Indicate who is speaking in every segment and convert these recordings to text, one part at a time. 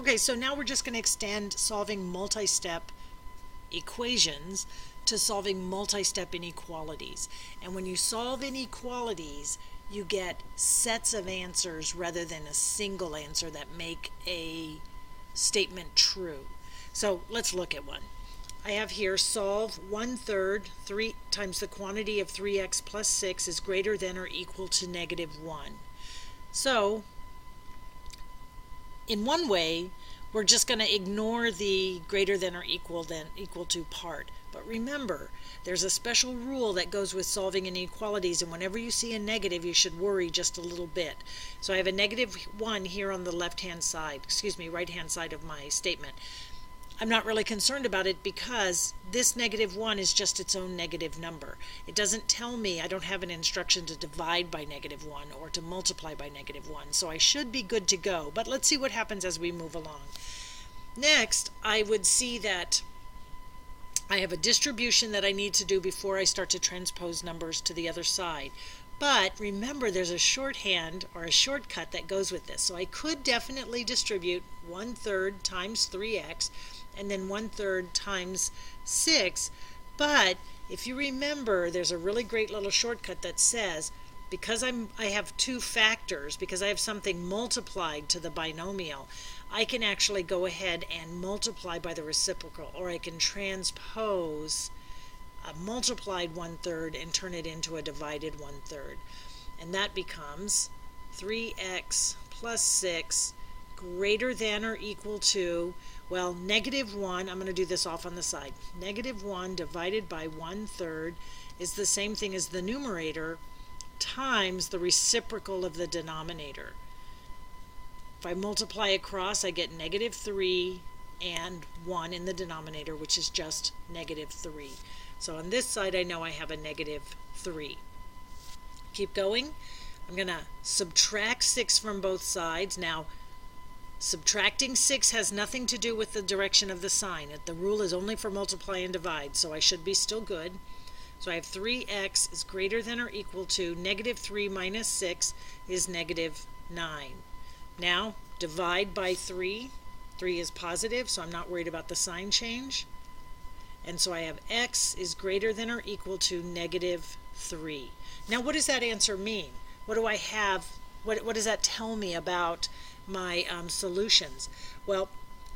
Speaker 1: Okay, so now we're just going to extend solving multi-step equations to solving multi-step inequalities. And when you solve inequalities, you get sets of answers rather than a single answer that make a statement true. So let's look at one. I have here solve 1/3 3 times the quantity of 3x plus 6 is greater than or equal to -1. So in one way, we're just going to ignore the greater than or equal to part. But remember, there's a special rule that goes with solving inequalities, and whenever you see a negative, you should worry just a little bit. So I have a -1 here on the left-hand side, right-hand side of my statement. I'm not really concerned about it because this -1 is just its own negative number. It doesn't tell me, I don't have an instruction to divide by -1 or to multiply by -1, so I should be good to go. But let's see what happens as we move along. Next, I would see that I have a distribution that I need to do before I start to transpose numbers to the other side. But remember, there's a shorthand or a shortcut that goes with this. So I could definitely distribute 1/3 times 3x and then 1/3 times 6. But if you remember, there's a really great little shortcut that says, because I have two factors, because I have something multiplied to the binomial, I can actually go ahead and multiply by the reciprocal, or I can transpose a multiplied 1/3 and turn it into a divided 1/3. And that becomes 3x plus 6 greater than or equal to, well, -1, I'm going to do this off on the side. -1 divided by 1/3 is the same thing as the numerator times the reciprocal of the denominator. If I multiply across, I get -3 and 1 in the denominator, which is just -3. So on this side, I know I have a -3. Keep going. I'm going to subtract 6 from both sides. Now, subtracting 6 has nothing to do with the direction of the sign. The rule is only for multiply and divide, so I should be still good. So I have 3x is greater than or equal to -3 minus 6 is -9. Now, divide by 3. 3 is positive, so I'm not worried about the sign change. And so I have x is greater than or equal to -3. Now, what does that answer mean? What do I have? What does that tell me about my solutions? Well,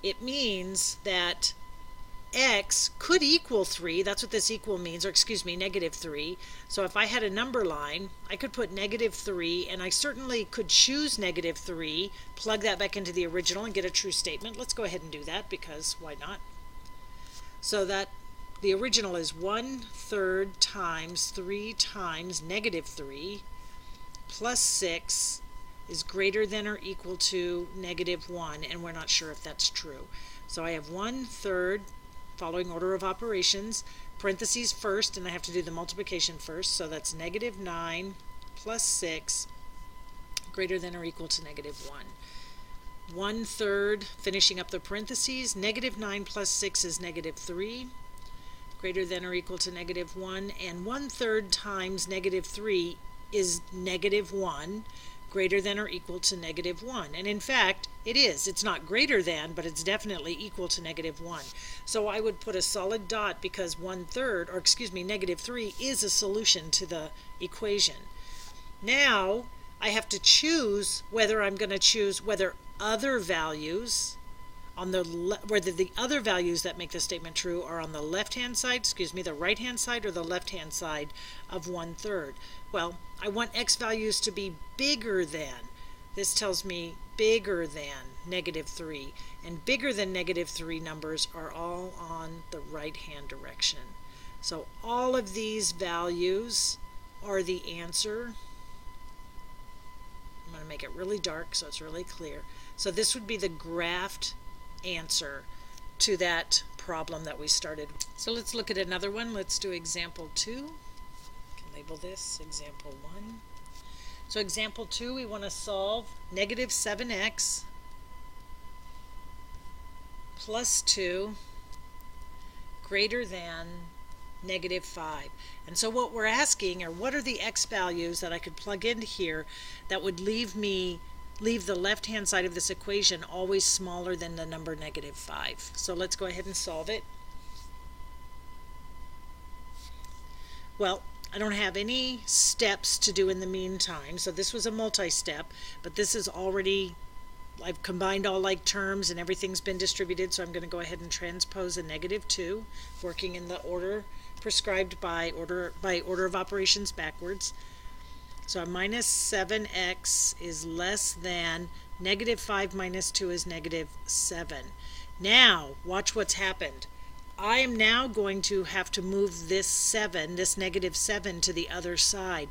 Speaker 1: it means that x could equal 3. That's what this equal means, or excuse me, -3. So if I had a number line, I could put -3, and I certainly could choose -3, plug that back into the original and get a true statement. Let's go ahead and do that, because why not? So that the original is 1/3 times 3 times -3 plus 6 is greater than or equal to -1, and we're not sure if that's true. So I have 1/3, following order of operations, parentheses first, and I have to do the multiplication first, so that's -9 plus 6 greater than or equal to -1. 1/3, finishing up the parentheses, -9 plus 6 is -3, greater than or equal to -1, and 1/3 times -3 is -1, greater than or equal to -1. And in fact, it is. It's not greater than, but it's definitely equal to -1. So I would put a solid dot, because 1/3, or excuse me, -3 is a solution to the equation. Now I have to choose whether I'm going to choose whether other values on whether the other values that make the statement true are on the left-hand side, the right-hand side, or the left-hand side of 1/3. Well, I want x values to be bigger than. This tells me bigger than -3, and bigger than -3 numbers are all on the right-hand direction. So all of these values are the answer. I'm going to make it really dark so it's really clear. So this would be the graphed answer to that problem that we started. So let's look at another one. Let's do example 2. I can label this example 1. So example 2, we want to solve -7x plus 2 greater than -5. And so what we're asking are, what are the x values that I could plug into here that would leave me leave the left-hand side of this equation always smaller than the number -5. So let's go ahead and solve it. Well, I don't have any steps to do in the meantime, so this was a multi-step, but this is already, I've combined all like terms and everything's been distributed, so I'm going to go ahead and transpose a -2, working in the order prescribed by order of operations backwards. So a minus 7x is less than -5 minus 2 is -7. Now, watch what's happened. I am now going to have to move this 7, this -7, to the other side,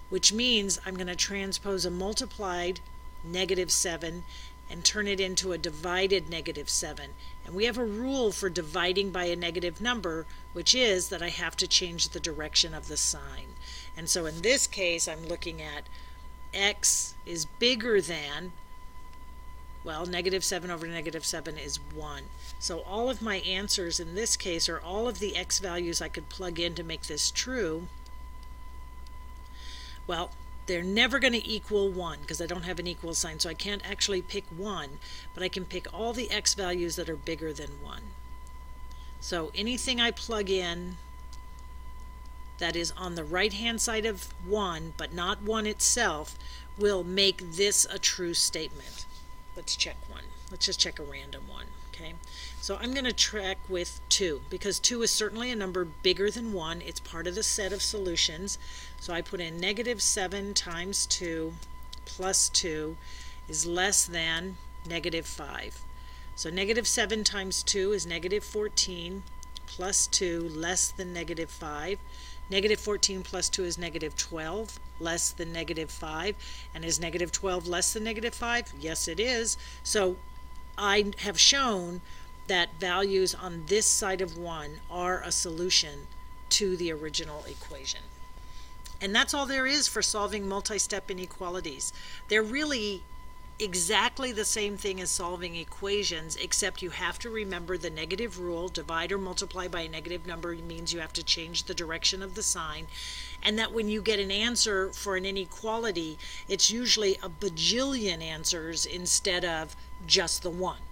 Speaker 1: which means I'm going to transpose a multiplied -7 and turn it into a divided -7. And we have a rule for dividing by a negative number, which is that I have to change the direction of the sign. And so in this case, I'm looking at x is bigger than, well, -7 over -7 is 1. So all of my answers in this case are all of the x values I could plug in to make this true. Well, they're never going to equal 1 because I don't have an equal sign, so I can't actually pick 1, but I can pick all the x values that are bigger than 1. So anything I plug in that is on the right-hand side of 1, but not 1 itself, will make this a true statement. Let's check one. Let's just check a random one. Okay, so I'm going to check with 2 because 2 is certainly a number bigger than 1. It's part of the set of solutions. So I put in -7 times 2 plus 2 is less than -5. So -7 times 2 is -14 plus 2 less than -5. -14 plus 2 is -12 less than -5. And is -12 less than -5? Yes, it is. So I have shown that values on this side of 1 are a solution to the original equation. And that's all there is for solving multi-step inequalities. They're really exactly the same thing as solving equations, except you have to remember the negative rule. Divide or multiply by a negative number means you have to change the direction of the sign, and that when you get an answer for an inequality, it's usually a bajillion answers instead of just the one.